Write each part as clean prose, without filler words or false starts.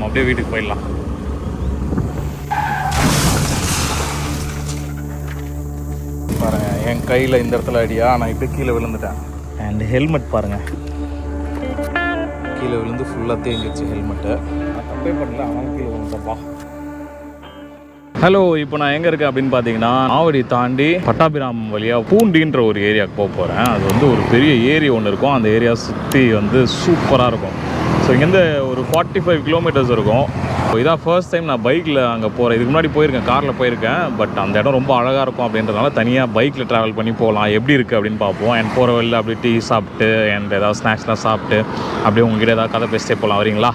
அப்படியே வீட்டுக்கு போயிடலாம். பாருங்கள், என் கையில் இந்த இடத்துல அடியா, நான் இப்படி கீழே விழுந்துட்டேன். அண்ட் ஹெல்மெட் பாருங்கள், கீழே விழுந்து ஃபுல்லாக தேங்கிடுச்சு ஹெல்மெட்டு. நான் தப்பே பண்ணல, அவன் கீழே விழுந்தப்பா. ஹலோ, இப்போ நான் எங்கே இருக்கேன் அப்படின்னு பார்த்தீங்கன்னா, ஆவடி தாண்டி பட்டாபிராமம் வழியாக பூண்டின்ற ஒரு ஏரியாவுக்கு போக போகிறேன். அது வந்து ஒரு பெரிய ஏரி ஒன்று இருக்கும். அந்த ஏரியா சுற்றி வந்து சூப்பராக இருக்கும். ஸோ இங்கேருந்து ஒரு 45 கிலோமீட்டர்ஸ் இருக்கும். இப்போ இதான் ஃபர்ஸ்ட் டைம் நான் பைக்கில் அங்கே போகிறேன். இதுக்கு முன்னாடி போயிருக்கேன், காரில் போயிருக்கேன். பட் அந்த இடம் ரொம்ப அழகாக இருக்கும் அப்படின்றதுனால தனியாக பைக்கில் ட்ராவல் பண்ணி போகலாம், எப்படி இருக்குது அப்படின்னு பார்ப்போம். அண்ட் போகிற வழியில் அப்படியே டீ சாப்பிட்டு அண்ட் ஏதாவது ஸ்நாக்ஸ்லாம் சாப்பிட்டு அப்படியே உங்ககிட்ட ஏதாவது கதை பேசிட்டே போகலாம். வரீங்களா?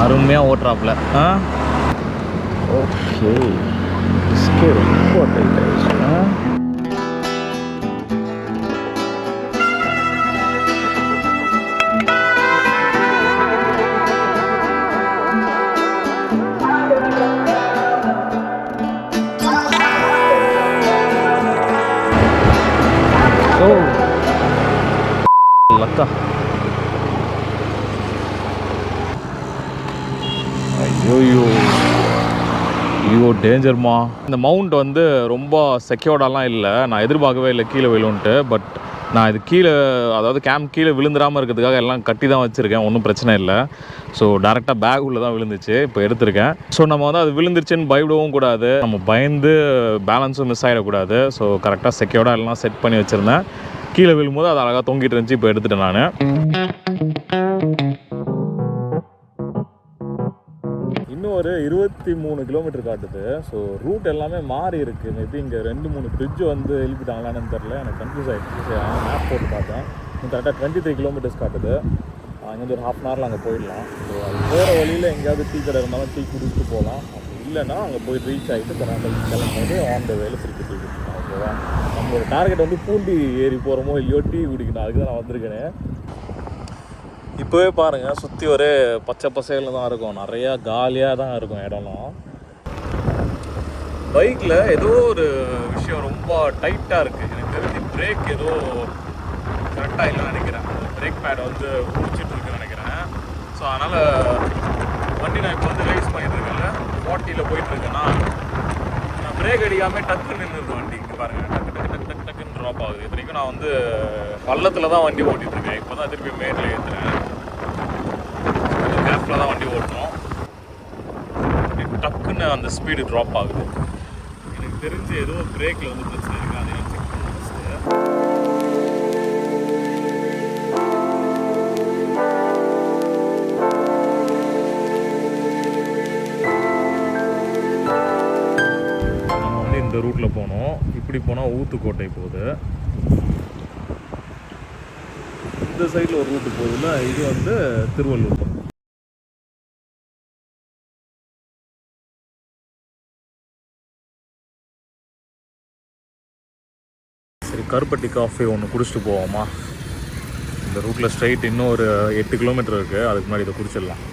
அருமையாக ஓட்டுறாப்புல. ஓகே, ரொம்ப டைட் ஆயிடுச்சு. ஓ லக்கா. ஐயோ ஐயோ டேஞ்சர்மா. இந்த மவுண்ட் வந்து ரொம்ப செக்யூர்டாலாம் இல்லை. நான் எதிர்பார்க்கவே இல்லை கீழே விழுன்ட்டு. பட் நான் இது கீழே, அதாவது கேம்ப் கீழே விழுந்துடாமல் இருக்கிறதுக்காக எல்லாம் கட்டி தான் வச்சுருக்கேன். ஒன்றும் பிரச்சனை இல்லை. ஸோ டேரெக்டாக பேக் உள்ளே தான் விழுந்துச்சு. இப்போ எடுத்திருக்கேன். ஸோ நம்ம வந்து அது விழுந்துருச்சுன்னு பயப்படவும் கூடாது, நம்ம பயந்து பேலன்ஸும் மிஸ் ஆகிடக்கூடாது. ஸோ கரெக்டாக செக்யூர்டாக எல்லாம் செட் பண்ணி வச்சுருந்தேன். கீழே விழும்போது அது அழகாக தொங்கிட்டு இருந்துச்சு. இப்போ எடுத்துட்டேன் நான். இன்னும் ஒரு 23 கிலோமீட்டர் காட்டுது. ஸோ ரூட் எல்லாமே மாறி இருக்குது. மேபி இங்கே 2-3 பிரிட்ஜு வந்து எழுப்பிட்டாங்களான்னு தெரில, எனக்கு கன்ஃபியூஸ் ஆகிடுச்சு. மேப் போட்டு பார்த்தேன், கரெக்டாக 23 கிலோமீட்டர்ஸ் காட்டுது. அங்கேருந்து ஒரு 1/2 hour அங்கே போயிடலாம். ஸோ அது போகிற வழியில் எங்கேயாவது டீ கடை இருந்தாலும் டீ குடிச்சிட்டு போகலாம். அப்படி இல்லைன்னா அங்கே போய் ரீச் ஆகிட்டு கிளம்பும்போது ஆன் த வேலை திருப்பி டீ குடிக்கணும். ஓகேவா? நம்மளோட டார்கெட் வந்து பூண்டி ஏறி போகிறோமோ இல்லையோ டீ குடிக்கணும். அதுக்கு தான் நான் வந்திருக்கேன். இப்போவே பாருங்கள், சுற்றி ஒரே பச்சை பசையில் தான் இருக்கும். நிறையா காலியாக தான் இருக்கும் இடம்லாம். பைக்கில் ஏதோ ஒரு விஷயம் ரொம்ப டைட்டாக இருக்குது. எனக்கு தெரிஞ்சு பிரேக் ஏதோ கரெக்டாக இல்லைன்னு நினைக்கிறேன். பிரேக் பேடை வந்து பிடிச்சிட்டு இருக்குன்னு நினைக்கிறேன். ஸோ அதனால் வண்டி நான் இப்போ வந்து ரைஸ் பண்ணிட்டு இருக்கேன்ல, 40ல் போயிட்டுருக்கேன்னா நான் பிரேக் அடிக்காமல் டக்கு நின்றுருக்கு வண்டி. இங்கே பாருங்கள், டக்கு டக்கு டக்கு டக்கு டக்குன்னு ட்ராப் ஆகுது. இத்தனைக்கும் நான் வந்து பள்ளத்தில் தான் வண்டி ஓட்டிகிட்ருக்கேன். இப்போ தான் திருப்பி மேட்டில் ஏற்றுறேன். கேப்பில் தான் வண்டி ஓட்டணும். டக்குன்னு அந்த ஸ்பீடு ட்ராப் ஆகுது. எனக்கு தெரிஞ்சு ஏதோ பிரேக்கில் வந்து பிரச்சனை இருக்குது. அதை நான் செக் பண்ண ஃபஸ்ட்டு. நம்ம வந்து இந்த ரூட்டில் போனோம். இப்படி போனால் ஊத்துக்கோட்டை போகுது. இந்த சைடில் ஒரு ரூட்டு போகுதுல்ல, இது வந்து திருவள்ளூர். சரி, கருப்பட்டி காஃபி ஒன்று குடிச்சிட்டு போவோமா? இந்த ரூட்டில் ஸ்ட்ரைட் இன்னும் ஒரு 8 கிலோமீட்டர் இருக்குது. அதுக்கு முன்னாடி இதை குடிச்சிடலாம்.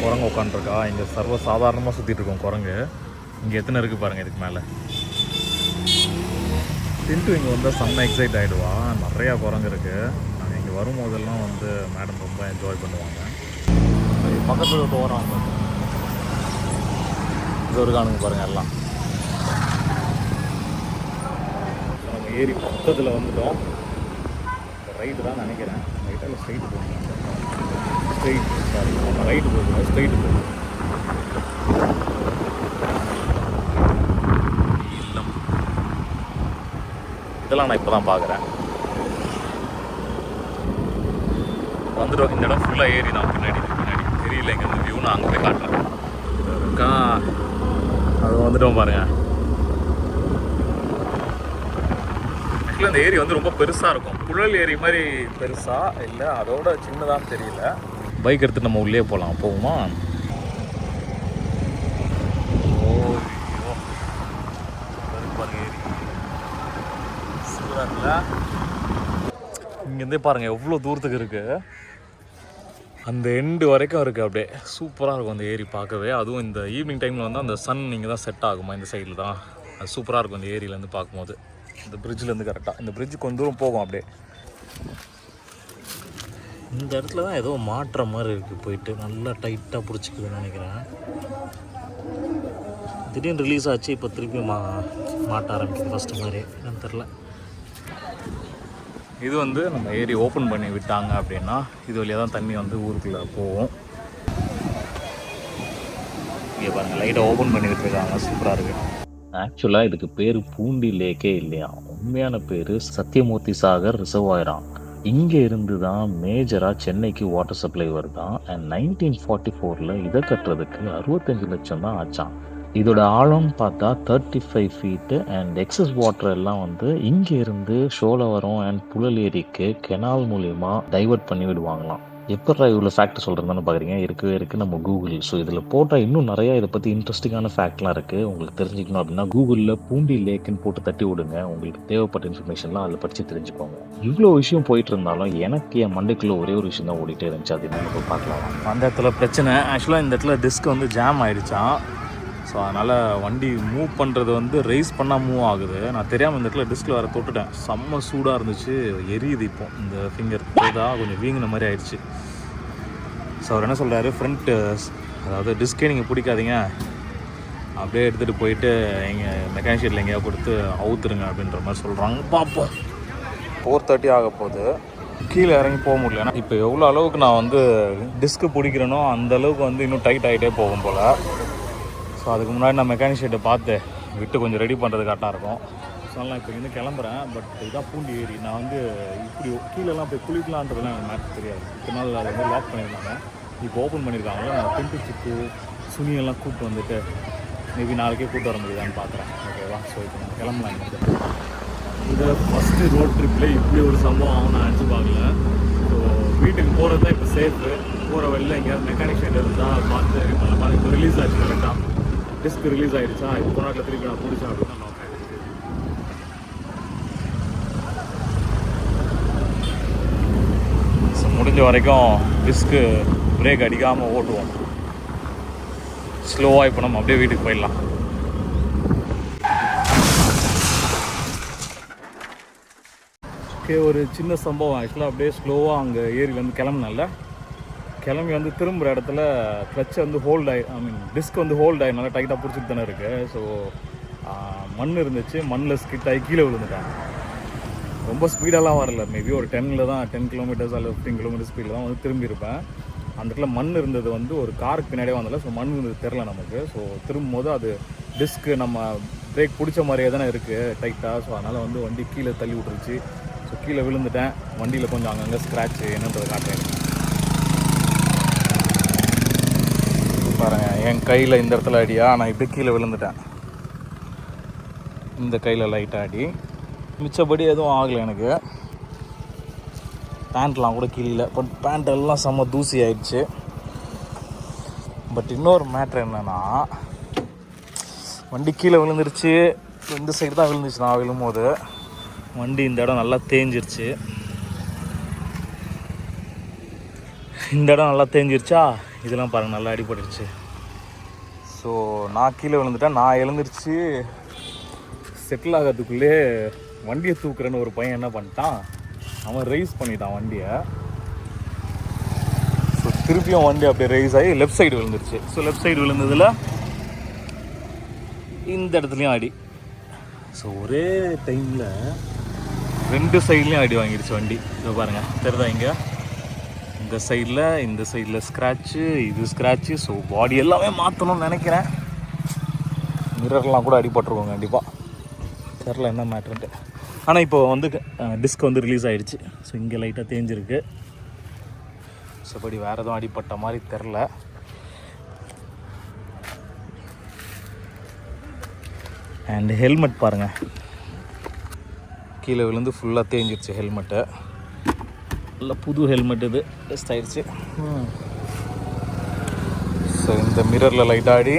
குரங்கு உட்காந்துருக்கா. இங்கே சர்வ சாதாரணமாக சுற்றிட்டு இருக்கோம் குரங்கு. இங்கே எத்தனை இருக்குது பாருங்கள். இதுக்கு மேலே டின்ட்டு இங்கே வந்தால் செம்ம எக்ஸைட் ஆகிடுவா. நிறையா குரங்கு இருக்குது. நாங்கள் இங்கே வரும்போதெல்லாம் வந்து மேடம் ரொம்ப என்ஜாய் பண்ணுவாங்க. பக்கத்தில் போகிறாங்க, இது ஒரு காணுங்க பாருங்கள். எல்லாம் நம்ம ஏரி பக்கத்தில் வந்துட்டோம். ரைட்டு தான் நினைக்கிறேன். ரைட்டில் ஸ்ட்ரைட்டு போகணும். ஸ்ட்ரைட் சாரி, நம்ம ரைட்டு போகணும், ஸ்ட்ரைட்டு போகணும். இதெல்லாம் நான் இப்போ தான் பார்க்குறேன். வந்துடும். இந்த இடம் ஃபுல்லாக ஏறி தான் பின்னாடி தெரியல இங்கே இந்த வியூ. நான் அங்கே போய் காட்டுறேன். அது வந்துட்டோம் பாருங்கள். ஆக்சுவலாக இந்த ஏரி வந்து ரொம்ப பெருசாக இருக்கும். புழல் ஏரி மாதிரி பெருசாக இல்லை, அதோட சின்னதான்னு தெரியல. பைக் எடுத்துகிட்டு நம்ம உள்ளே போகலாம். போகுமா? இங்கேருந்தே பாருங்கள் எவ்வளோ தூரத்துக்கு இருக்குது. அந்த எண்டு வரைக்கும் இருக்குது. அப்படியே சூப்பராக இருக்கும் அந்த ஏரி பார்க்கவே. அதுவும் இந்த ஈவினிங் டைமில் வந்து அந்த சன் இங்கே தான் செட் ஆகுமா இந்த சைடில் தான். அது சூப்பராக இருக்கும் இந்த ஏரியிலேருந்து பார்க்கும்போது. இந்த பிரிட்ஜிலேருந்து கரெக்டாக இந்த பிரிட்ஜு கொஞ்சம் தூரம் போகும். அப்படியே இந்த இடத்துல தான் ஏதோ மாட்டுற மாதிரி இருக்குது. போயிட்டு நல்லா டைட்டாக பிடிச்சிக்குதுன்னு நினைக்கிறேன். திடீர்னு ரிலீஸ் ஆச்சு, இப்போ திருப்பி மாட்ட ஆரம்பிக்குது ஃபஸ்ட்டு மாதிரி. என்னன்னு தெரில. இது வந்து நம்ம ஏரி ஓப்பன் பண்ணி விட்டாங்க அப்படின்னா இது வழியாக தான் தண்ணி வந்து ஊருக்குள்ளே போகும். இங்கே பாருங்கள் லைட்டாக ஓப்பன் பண்ணி விட்டுருக்காங்க. சூப்பராக இருக்குது. ஆக்சுவலாக இதுக்கு பேர் பூண்டி லேக்கே இல்லையா. உண்மையான பேர் சத்தியமூர்த்தி சாகர் ரிசர்வாயராம். இங்கே இருந்து தான் மேஜராக சென்னைக்கு வாட்டர் சப்ளை வருதான். அண்ட் 1944 இதை கட்டுறதுக்கு 65 லட்சம் தான் ஆச்சான். இதோட ஆழம்னு பார்த்தா 35 ஃபீட்டு. அண்ட் எக்ஸஸ் வாட்டர் எல்லாம் வந்து இங்கே இருந்து சோழவரம் அண்ட் புழல் ஏரிக்கு கெனால் மூலிமா டைவர்ட் பண்ணி விடுவாங்களாம். எப்போ இவ்வளோ ஃபேக்ட் சொல்கிறதுன்னு பார்க்குறீங்க? இருக்கவே இருக்குது நம்ம கூகுள். ஸோ இதில் போட்டால் இன்னும் நிறையா இதை பற்றி இன்ட்ரெஸ்டிங்கான ஃபேக்ட்லாம் இருக்குது. உங்களுக்கு தெரிஞ்சுக்கணும் அப்படின்னா கூகுளில் பூண்டி லேக்குன்னு போட்டு தட்டி விடுங்க. உங்களுக்கு தேவைப்பட்ட இன்ஃபர்மேஷன்லாம் அதில் படித்து தெரிஞ்சுக்கோங்க. இவ்வளோ விஷயம் போயிட்டு இருந்தாலும் எனக்கு என் மண்டைக்குள்ளே ஒரே ஒரு விஷயம் தான் ஓடிட்டே இருந்துச்சு. அது என்ன இப்போ பார்க்கலாம். அந்த இடத்துல பிரச்சனை. ஆக்சுவலாக இந்த இடத்துல டிஸ்க் வந்து ஜாம் ஆகிடுச்சான். ஸோ அதனால் வண்டி மூவ் பண்ணுறது வந்து ரைஸ் பண்ணால் மூவ் ஆகுது. நான் தெரியாமல் இந்த இடத்துல டிஸ்கில் வர தொட்டுட்டேன். செம்ம சூடாக இருந்துச்சு. எரியுது. இப்போ இந்த ஃபிங்கர் தான் கொஞ்சம் வீங்கின மாதிரி ஆயிடுச்சு. ஸோ அவர் என்ன சொல்கிறாரு, ஃப்ரண்ட்டு அதாவது டிஸ்கே நீங்கள் பிடிக்காதீங்க, அப்படியே எடுத்துகிட்டு போயிட்டு எங்கள் மெக்கானிக் ஷெட்டில் எங்கேயா கொடுத்து அவுத்துருங்க அப்படின்ற மாதிரி சொல்கிறாங்க. பார்ப்போம். 4:30 ஆக போகுது. கீழே இறங்கி போக முடியல. ஏன்னா இப்போ எவ்வளோ அளவுக்கு நான் வந்து டிஸ்க்கு பிடிக்கிறேனோ அந்த அளவுக்கு வந்து இன்னும் டைட் ஆகிட்டே போகும் போல். ஸோ அதுக்கு முன்னாடி நான் மெக்கானிக் ஷெட்டை பார்த்து விட்டு கொஞ்சம் ரெடி பண்ணுறது கரெக்டாக இருக்கும். ஸோ நான் இப்போ இருந்து கிளம்புறேன். பட் இதுதான் பூண்டி ஏரி. நான் வந்து இப்படி கீழெல்லாம் போய் குளிக்கலான்றதுலாம் எனக்கு மேட்ச் தெரியாது. இத்தனை நாள் அதை வந்து லாக் பண்ணியிருந்தாங்க. இப்போ ஓப்பன் பண்ணியிருக்காங்களே. நான் பிண்டு சிப்பு சுனியெல்லாம் கூப்பிட்டு வந்துட்டு மேபி நாளைக்கே கூப்பிட்டு வர முடியுதான்னு பார்க்குறேன். ஓகேவா? ஸோ இப்போ நான் கிளம்பலாம். இந்த ஃபஸ்ட்டு ரோட் ட்ரிப்பில் இப்படி ஒரு சம்பவம் நான் நினச்சி பார்க்கல. ஸோ வீட்டுக்கு போகிறது தான் இப்போ சேஃபு. போகிற வழியில் எங்கேயாவது மெக்கானிக் ஷெட் இருந்தால் பார்த்து பண்ணலாம். இப்போ ரிலீஸ் ஆச்சு கரெக்டாக. டிஸ்க் ரிலீஸ் ஆகிடுச்சா. இப்போ நாட்டில் திருப்பி நான் பிடிச்சேன் அப்படின்னா நான் ஸோ முடிஞ்ச வரைக்கும் டிஸ்க்கு பிரேக் அடிக்காமல் ஓட்டுவோம். ஸ்லோவாக இப்போ நம்ம அப்படியே வீட்டுக்கு போயிடலாம். ஓகே, ஒரு சின்ன சம்பவம். ஆக்சுவலாக அப்படியே ஸ்லோவாக அங்கே ஏரியிலேருந்து கிளம்பி வந்து திரும்புகிற இடத்துல கிளச்சை வந்து டிஸ்க் வந்து ஹோல்ட் ஆகி நல்லா டைட்டாக பிடிச்சிட்டு தானே இருக்குது. ஸோ மண் இருந்துச்சு. மண்ணில் ஸ்கிட் ஆகி கீழே விழுந்துட்டேன். ரொம்ப ஸ்பீடெல்லாம் வரல. மேபி ஒரு 10 கிலோமீட்டர்ஸ் அல்லது 15 கிலோமீட்டர் ஸ்பீடில் தான் வந்து திரும்பியிருப்பேன். அந்த இடத்துல மண் இருந்தது வந்து ஒரு காருக்கு பின்னாடியே வந்தல. ஸோ மண் இருந்தது தெரில நமக்கு. ஸோ திரும்பும்போது அது டிஸ்க்கு நம்ம பிரேக் பிடிச்ச மாதிரியே தானே இருக்குது டைட்டாக. ஸோ அதனால் வந்து வண்டி கீழே தள்ளி விட்டுருச்சு. ஸோ கீழே விழுந்துட்டேன். வண்டியில் கொஞ்சம் அங்கங்கே ஸ்க்ராட்ச் என்னன்றதை காட்டுறேன் பாருங்கள். என் கையில் இந்த இடத்துல அடியா, நான் இப்படி கீழே விழுந்துட்டேன். இந்த கையில் லைட்டாக அடி. மிச்சப்படி எதுவும் ஆகலை எனக்கு. பேண்ட்லாம் கூட கீழே. பட் பேண்ட் எல்லாம் செம்ம தூசி ஆயிடுச்சு. பட் இன்னொரு மேட்ரு என்னென்னா, வண்டி கீழே விழுந்துருச்சு. இந்த சைடு தான் விழுந்துச்சு. நான் விழும்போது வண்டி இந்த இடம் நல்லா தேஞ்சிருச்சு. இந்த இடம் நல்லா தேஞ்சிருச்சா. இதெல்லாம் பாருங்கள் நல்லா அடிபட்டுருச்சு. ஸோ நான் கீழே விழுந்துட்டேன். நான் எழுந்திரிச்சு செட்டில் ஆகிறதுக்குள்ளே வண்டியை தூக்குறேன்னு ஒரு பையன் என்ன பண்ணிட்டான், அவன் ரைஸ் பண்ணிட்டான் வண்டியை. ஸோ திருப்பியும் வண்டி அப்படியே ரைஸ் ஆகி லெஃப்ட் சைடு விழுந்துருச்சு. ஸோ லெஃப்ட் சைடு விழுந்ததில் இந்த இடத்துலையும் அடி. ஸோ ஒரே டைமில் 2 சைட்லேயும் அடி வாங்கிடுச்சு வண்டி. இதை பாருங்கள், தெரியுதா? இங்கே இந்த சைடில் ஸ்க்ராட்சு, இது ஸ்க்ராட்சு. ஸோ பாடி எல்லாமே மாற்றணும்னு நினைக்கிறேன். மிரர்லாம் கூட அடிபட்டுருவோம் கண்டிப்பாக. தெரில என்ன மேட்ருன்ட்டு. ஆனால் இப்போ வந்து டிஸ்க் வந்து ரிலீஸ் ஆகிடுச்சு. ஸோ இங்கே லைட்டாக தேஞ்சிருக்கு. மற்றபடி வேறு எதுவும் அடிப்பட்ட மாதிரி தெரில. அண்ட் ஹெல்மெட் பாருங்கள், கீழே விழுந்து ஃபுல்லாக தேஞ்சிருச்சு ஹெல்மெட்டு. நல்ல புது ஹெல்மெட் இது, பெஸ்ட் ஆயிடுச்சு. ஸோ இந்த மிரரில் லைட் ஆடி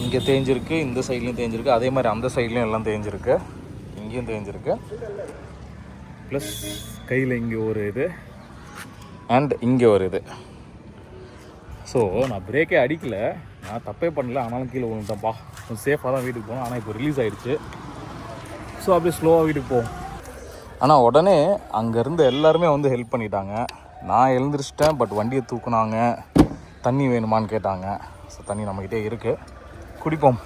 இங்கே தேஞ்சிருக்கு, இந்த சைட்லேயும் தேஞ்சிருக்கு, அதே மாதிரி அந்த சைட்லேயும் எல்லாம் தேஞ்சிருக்கு, இங்கேயும் தேஞ்சிருக்கு. ப்ளஸ் கையில் இங்கே ஒரு இது அண்ட் இங்கே ஒரு இது. ஸோ நான் பிரேக்கே அடிக்கலை, நான் தப்பே பண்ணல, ஆனாலும் கீழே விழுந்துட்டேன்ப்பா. கொஞ்சம் சேஃபாக தான் வீட்டுக்கு போனோம். ஆனால் இப்போ ரிலீஸ் ஆகிடுச்சு. ஸோ அப்படியே ஸ்லோவாக வீட்டுக்கு போவோம். ஆனால் உடனே அங்கேருந்து எல்லாருமே வந்து ஹெல்ப் பண்ணிட்டாங்க. நான் எழுந்திரிச்சிட்டேன், பட் வண்டியை தூக்குனாங்க. தண்ணி வேணுமான்னு கேட்டாங்க. ஸோ தண்ணி நம்மக்கிட்டே இருக்குது, குடிப்போம்.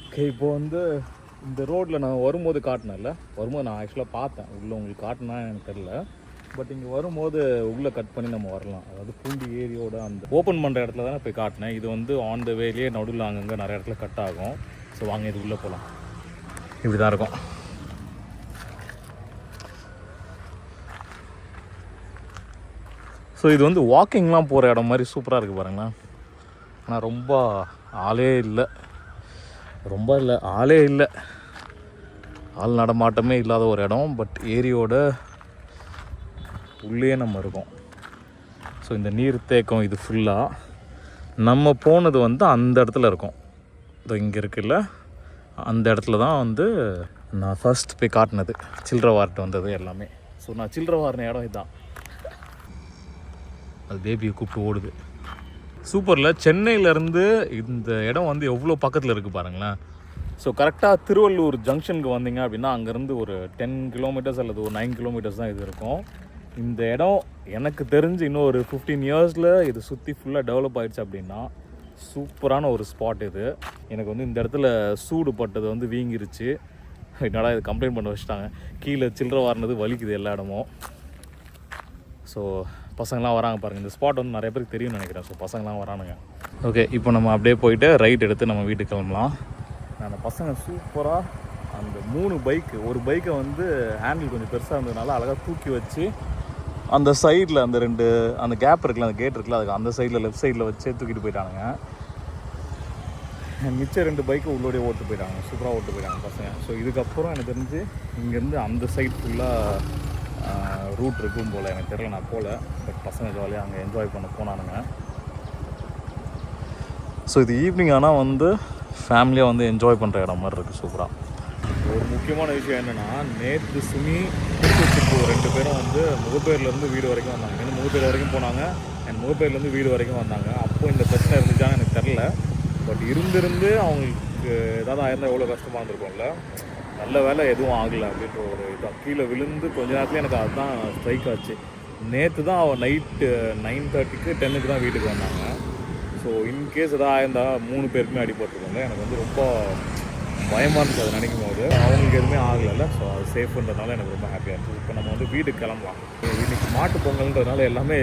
ஓகே, இப்போ வந்து இந்த ரோட்டில் நான் வரும்போது காட்டினேன்ல, வரும்போது நான் ஆக்சுவலாக பார்த்தேன் உள்ளே, உங்களுக்கு காட்டினா எனக்கு தெரில. பட் இங்கே வரும்போது உள்ளே கட் பண்ணி நம்ம வரலாம். அதாவது பூண்டி ஏரியோட அந்த ஓப்பன் பண்ணுற இடத்துல தானே போய் காட்டினேன். இது வந்து ஆன் த வேலேயே நடுவில் அங்கங்கே நிறைய இடத்துல கட் ஆகும். ஸோ வாங்க இது உள்ளே போகலாம். இப்படி தான் இருக்கும். ஸோ இது வந்து வாக்கிங்லாம் போகிற இடம் மாதிரி சூப்பராக இருக்குது பாருங்களேன். ஆனால் ரொம்ப ஆளே இல்லை, ஆளே இல்லை, ஆள் நடமாட்டமே இல்லாத ஒரு இடம். பட் ஏரியோட உள்ளே நம்ம இருக்கோம். ஸோ இந்த நீர் தேக்கம் இது ஃபுல்லாக நம்ம போனது வந்து அந்த இடத்துல இருக்கும். இது இங்கே இருக்குல்ல, அந்த இடத்துல தான் வந்து நான் ஃபர்ஸ்ட் போய் காட்டினது, சில்லற வார்ட்டு வந்தது எல்லாமே. ஸோ நான் சில்லற வாரின இடம் இதுதான். அது பேபியை கூப்பிட்டு ஓடுது. சூப்பரில், சென்னையிலேருந்து இந்த இடம் வந்து எவ்வளோ பக்கத்தில் இருக்குது பாருங்களேன். ஸோ கரெக்டாக திருவள்ளூர் ஜங்ஷனுக்கு வந்தீங்க அப்படின்னா அங்கேருந்து ஒரு 10 கிலோமீட்டர்ஸ் அல்லது ஒரு 9 கிலோமீட்டர்ஸ் தான் இது இருக்கும். இந்த இடம் எனக்கு தெரிஞ்சு இன்னும் ஒரு 15 இயர்ஸில் இது சுற்றி ஃபுல்லாக டெவலப் ஆகிடுச்சு அப்படின்னா சூப்பரான ஒரு ஸ்பாட் இது. எனக்கு வந்து இந்த இடத்துல சூடு பட்டது வந்து வீங்கிருச்சு. என்னடா இது கம்ப்ளைண்ட் பண்ண வச்சுட்டாங்க. கீழே சில்லற வாரினது வலிக்குது எல்லா இடமும். ஸோ பசங்களாம் வராங்க பாருங்கள். இந்த ஸ்பாட் வந்து நிறைய பேருக்கு தெரியும்னு நினைக்கிறேன். ஸோ பசங்களாம் வரானுங்க. ஓகே, இப்போ நம்ம அப்படியே போயிட்டு ரைட் எடுத்து நம்ம வீட்டுக்கு கிளம்பலாம். அந்த பசங்க சூப்பராக அந்த 3 பைக்கு, ஒரு பைக்கை வந்து ஹேண்டில் கொஞ்சம் பெருசாக இருந்ததுனால அழகாக தூக்கி வச்சு அந்த சைடில் அந்த 2 அந்த கேப் இருக்குல்ல, அந்த கேட் இருக்குல்ல, அதுக்கு அந்த சைடில் லெஃப்ட் சைடில் வச்சு தூக்கிட்டு போயிட்டானுங்க. மிச்சம் 2 பைக்கு உள்ளோடய ஓட்டு போயிட்டாங்க. சூப்பராக ஓட்டு போயிட்டாங்க பசங்க. ஸோ இதுக்கப்புறம் எனக்கு தெரிஞ்சு இங்கேருந்து அந்த சைட் ஃபுல்லாக ரூட் இருக்கும் போல், எனக்கு தெரியல, நான் போகல. பட் பசங்க ஜாலியாக அங்கே என்ஜாய் பண்ண போனானுங்க. ஸோ இது ஈவினிங் ஆனால் வந்து ஃபேமிலியாக வந்து என்ஜாய் பண்ணுற இடம் மாதிரி இருக்குது சூப்பராக. ஒரு முக்கியமான விஷயம் என்னென்னா, நேற்று சுமி 2 பேரும் வந்து முகப்பேர்லேருந்து வீடு வரைக்கும் வந்தாங்க. இன்னும் முகப்பேர் வரைக்கும் போனாங்க, அண்ட் முகப்பேர்லேருந்து வீடு வரைக்கும் வந்தாங்க. அப்போது இந்த பிரச்சனை இருந்துச்சான்னு எனக்கு தெரில. பட் இருந்திருந்து அவங்களுக்கு ஏதாவது ஆயிருந்தால் எவ்வளோ கஷ்டமாக இருந்திருக்கும்ல. நல்ல வேலை எதுவும் ஆகலை அப்படின்ற ஒரு இதான். கீழே விழுந்து கொஞ்ச நேரத்தில் எனக்கு அதுதான் ஸ்ட்ரைக் ஆச்சு. நேற்று தான் அவன் நைட்டு 9:30க்கு 10க்கு தான் வீட்டுக்கு வந்தாங்க. ஸோ இன்கேஸ் எதாவது ஆயிருந்தால் 3 பேருக்குமே அடிபட்டுருக்காங்க. எனக்கு வந்து ரொம்ப பயமாக இருந்துச்சு அதை நினைக்கும் போது. அவங்களுக்கு எதுவுமே ஆகலைல்ல. ஸோ அது சேஃப்ன்றதுனால எனக்கு ரொம்ப ஹாப்பியாக இருந்துச்சு. இப்போ நம்ம வந்து வீட்டுக்கு கிளம்பலாம். இன்னைக்கு மாட்டு பொங்கல்ன்றதுனால எல்லாமே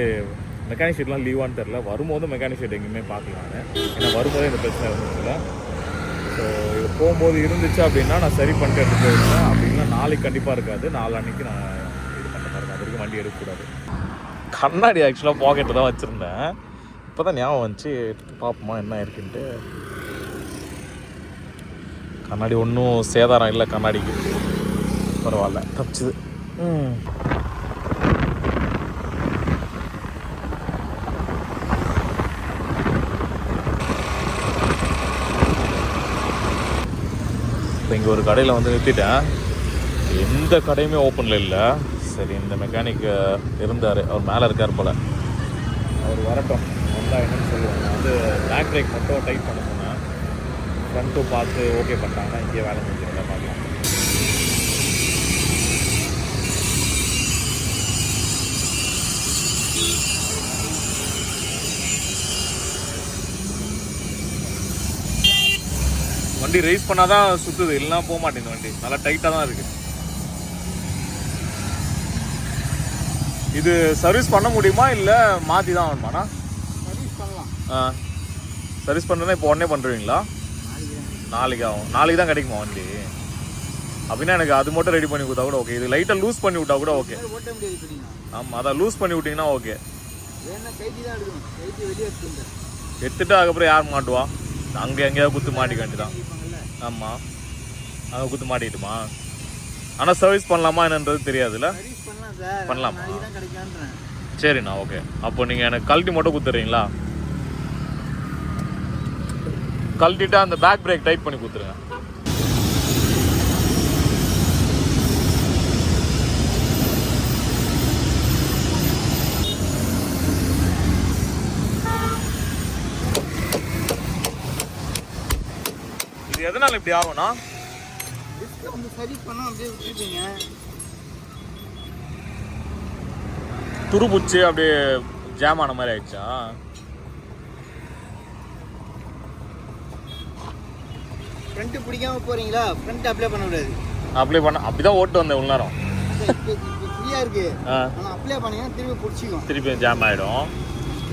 மெக்கானிக் ஷெட்லாம் லீவான்னு தெரில. வரும்போது மெக்கானிக் ஷெட் எங்கேயுமே பார்க்கலாம். ஏன்னா வரும்போதே இந்த பிரச்சனை இருந்ததில்ல. ஸோ இது போகும்போது இருந்துச்சு அப்படின்னா நான் சரி பண்ணிட்டு எடுத்து போயிருந்தேன். அப்படின்னா நாளைக்கு கண்டிப்பாக இருக்காது, நாளைக்கு நான் இது பண்ண மாதிரி இருக்கும். அது வரைக்கும் வண்டி எடுக்கக்கூடாது. கண்ணாடி ஆக்சுவலாக பாக்கெட்டில் தான் வச்சுருந்தேன். இப்போ தான் ஞாபகம் வந்துச்சு, பார்ப்போமா என்ன இருக்குன்ட்டு. கண்ணாடி ஒன்றும் சேதாரம் இல்லை கண்ணாடிக்கு, பரவாயில்ல, தப்பிச்சுது. இப்போ இங்கே ஒரு கடையில் வந்து நிறுத்திட்டேன். எந்த கடையுமே ஓப்பனில் இல்லை. சரி, இந்த மெக்கானிக் இருந்தார், அவர் மேலே இருக்கார் போல். அவர் வரட்டும், வந்தால் என்னன்னு சொல்லுவாங்க. நான் வந்து பேக் பிரேக் மட்டும் டைட் பண்ண சொன்னேன். ஃப்ரண்ட்டும் பார்த்து ஓகே பண்ணிட்டாங்கன்னா இங்கேயே வேலை செஞ்சுருந்தேன், பார்க்கலாம். வண்டி ரைஸ் பண்ணால் தான் சுற்றுது, இல்லைனா போக மாட்டேங்குது. வண்டி நல்லா டைட்டாக தான் இருக்குது. இது சர்வீஸ் பண்ண முடியுமா இல்லை மாற்றி தான் ஆகணுமாண்ணா? சர்வீஸ் பண்ணலாம். சர்வீஸ் பண்ணுறதுனா இப்போ உடனே பண்ணுறீங்களா? நாளைக்கு ஆகும். நாளைக்கு தான் கிடைக்குமா வண்டி? அப்படின்னா எனக்கு அது மட்டும் ரெடி பண்ணி கொடுத்தா கூட ஓகே. இது லைட்டாக லூஸ் பண்ணி விட்டா கூட ஓகே. ஓட்ட முடியாது இப்படிங்க. ஆமாம், அதான் லூஸ் பண்ணி விட்டிங்கன்னா ஓகே. வேணா கைட்டி தான் எடுக்கணும். கைட்டி வெளியே எடுத்துங்க. எடுத்துட்டு அதுக்கப்புறம் யார் மாட்டுவா? அங்கே எங்கேயாவது குத்து மாட்டிக்க வேண்டியதான். ஆமாம், அங்கே குத்து மாட்டிக்கிட்டுமா? ஆனால் சர்வீஸ் பண்ணலாமா என்னன்றது தெரியாதுல்ல. சர்வீஸ் பண்ணலாம் சார். பண்ணலாமா? நாளைக்கு தான் கிடைக்கான்றேன். சரிண்ணா, ஓகே. அப்போ நீங்கள் எனக்கு கழட்டி மட்டும் கொடுத்துறீங்களா? கழட்டிட்டு அந்த பேக் பிரேக் டைட் பண்ணி கொடுத்துருங்க. இது எதனால இப்படி ஆகும்னா, சரி பண்ணா அப்படியே விட்டுருப்பீங்க. துருபுச்சு அப்படியே ஜாம் ஆன மாதிரி ஆயிடுச்சா? ஃப்ரண்ட் பிடிக்காம போறீங்களா? ஃப்ரண்ட் அப்ளை பண்ண கூடாது. அப்ளை பண்ண அப்படிதான் ஓட்டு வந்தேன் உள்ள நேரம். இப்போ ஃப்ரீயா இருக்கு. ஆனா அப்ளை பண்ணீங்கன்னா திருப்பி பிடிச்சிக்கும். திருப்பி ஜாம் ஆகிடும்.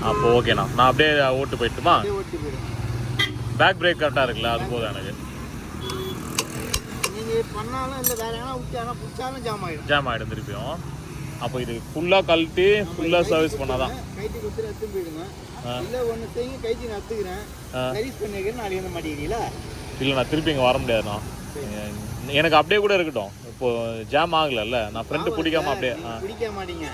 அப்போ ஓகேண்ணா, நான் அப்படியே ஓட்டு போயிட்டுமா? அப்படியே ஓட்டி போயிடும். பேக் பிரேக் கரெக்டாக இருக்குல்ல, அது போதும் எனக்கு. நீங்கள் பண்ணாலும் இல்லை வேற எங்கன்னா விட்டு ஆனால் பிடிச்சாலும் ஜாம் ஆகிடும். ஜாம் ஆகிடும் திருப்பியும். அப்போ இது ஃபுல்லாக கழட்டி ஃபுல்லாக சர்வீஸ் பண்ணாதான். கைட்டி கொடுத்து எடுத்து போயிடுங்க. இல்லை ஒன்று செய்யுங்க, கைட்டி நான் எடுத்துக்கிறேன், சர்வீஸ் பண்ணிக்கிறேன், நாளைக்கு வந்து மாட்டிக்கிறீங்களா? இல்லை, நான் திருப்பி இங்கே வர முடியாதுண்ணா. எனக்கு அப்படியே கூட இருக்கட்டும். இப்போது ஜாம் ஆகலைல்ல, நான் ஃப்ரெண்டு பிடிக்காம அப்படியே பிடிக்க மாட்டீங்க.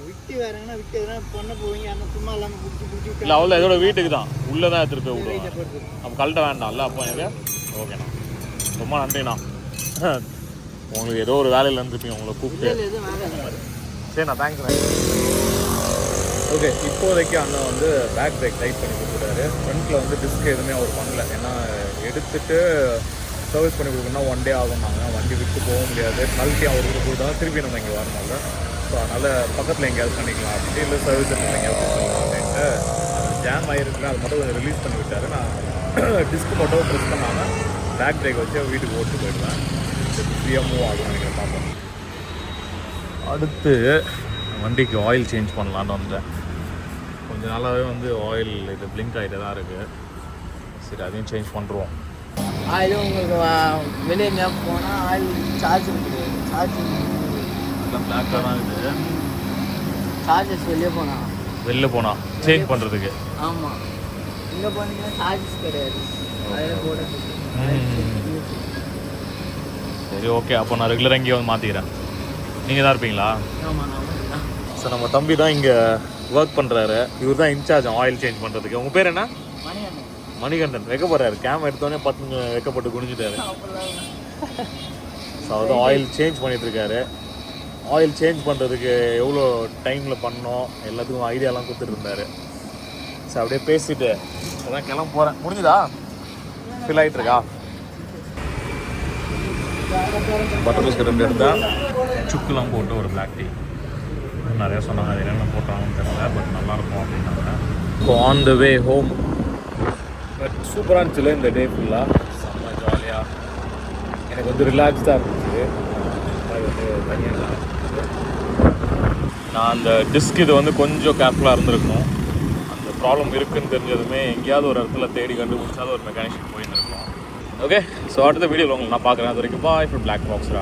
விட்டு வேறங்கன்னா விட்டு எதனா பண்ண போவீங்க, ஆனால் சும்மா இல்லாமல் பிடிச்சி இல்லை அவ்வளோ இதோட வீட்டுக்கு தான் உள்ளே தான் எடுத்துகிட்டு போய் விடுவேன். அப்போ கழட்ட வேண்டாம்ல அப்போ எனக்கு. ஓகேண்ணா, ரொம்ப நன்றிண்ணா. உங்களுக்கு ஏதோ ஒரு வேலையில் இருந்துருப்பீங்க, உங்களை கூப்பிட்டு. சரிண்ணா, தேங்க்ஸ்ண்ணா. ஓகே, இப்போதைக்கு அண்ணன் வந்து பேக் பிரேக் டைட் பண்ணி கொடுத்துட்டாரு. ஃப்ரண்ட்டில் வந்து டிஸ்க் எதுவுமே அவர் பண்ணல. ஏன்னா எடுத்துட்டு சர்வீஸ் பண்ணி கொடுக்கணும்னா 1 day ஆகும்னாங்க. வண்டி விட்டு போக முடியாது. கழட்டி அவருக்கு கொடுத்தா திருப்பி நம்ம இங்கே வரணும்ல. ஸோ அதனால் பக்கத்தில் எங்கேயாவது பண்ணிக்கலாம் அப்படின்ட்டு, இல்லை சர்வீஸ் சென்டரில் எங்கேயாவது பண்ணிக்கலாம் அப்படின்ட்டு அது ஜாம் ஆகிருக்குன்னா அது மட்டும் கொஞ்சம் ரிலீஸ் பண்ணி விட்டாரு. நான் டிஸ்க் மட்டும் ப்ரெஸ் பண்ணாமல் பேக் பிரேக் வச்சு வீட்டுக்கு ஓட்டு போயிடுவேன். ஃப்ரீயாக மூவ் ஆகும் நினைக்கிறேன். பார்ப்போம். அடுத்து வண்டிக்கு ஆயில் சேஞ்ச் பண்ணலான்னு வந்தேன். கொஞ்சம் நாளாகவே வந்து ஆயில் இது பிளிங்க் ஆகிட்டு தான் இருக்குது. சரி, அதையும் சேஞ்ச் பண்ணுறோம். ஆயில் உங்களுக்கு வெளியே எங்கேயா போனால் ஆயில் சார்ஜ் இருக்குது. சார்ஜ் எல்லாம் பிளாக்காக தான் இருக்குது. சார்ஜஸ் வெளியே போனால் சேஞ்ச் பண்ணுறதுக்கு. ஆமாம், இங்கே போனீங்கன்னா சார்ஜஸ் கிடையாது. அதில் போட சரி, ஓகே. அப்போ நான் ரெகுலராக இங்கேயே வந்து மாற்றிக்கிறேன். நீங்கள் தான் இருப்பீங்களா? ஆமாம், நான் சார், நம்ம தம்பி தான் இங்கே ஒர்க் பண்ணுறாரு. இவர் தான் இன்சார்ஜ் ஆயில் சேஞ்ச் பண்ணுறதுக்கு. உங்கள் பேர் என்ன? மணிகண்டன். வைக்கப்படுறாரு. கேம் எடுத்தோடனே 10 வைக்கப்பட்டு குனிஞ்சிட்டாரு. ஸோ அவர் தான் ஆயில் சேஞ்ச் பண்ணிகிட்ருக்காரு. ஆயில் சேஞ்ச் பண்ணுறதுக்கு எவ்வளோ டைமில் பண்ணோம் எல்லாத்துக்கும் ஐடியாலாம் கொடுத்துட்டு இருந்தார். ஸோ அப்படியே பேசிட்டு அதான் கிளம்ப போகிறேன். முடிஞ்சுதா? ஃபில் ஆகிட்டுருக்கா? பட்டர் பிஸ்கட் 2 எடுத்தேன். சுக்குலாம் போட்டு ஒரு பிளாக் டீ. நிறையா சொன்னாங்க, அது என்னென்ன போட்டாங்கன்னு தெரியல, பட் நல்லாயிருக்கும் அப்படின்னாங்க. இப்போ on the way home. But சூப்பராக இருந்துச்சுல இந்த டே ஃபுல்லாக. செம்ம ஜாலியாக, எனக்கு வந்து ரிலாக்ஸ்டாக இருந்துச்சு. அது வந்து தனியாக நான் அந்த டிஸ்க் இது வந்து கொஞ்சம் கேர்ஃபுல்லாக இருந்திருக்கணும். அந்த ப்ராப்ளம் இருக்குதுன்னு தெரிஞ்சதுமே எங்கேயாவது ஒரு இடத்துல தேடி கண்டுபிடிச்சாலும் ஒரு மெக்கானிக் போயின்னு இருக்கணும். ஓகே, ஸோ அடுத்த வீடியோவில் உங்களை நான் பார்க்குறேன். அது வரைக்கும் பாய் ஃப்ரம் பிளாக் பாக்ஸ்.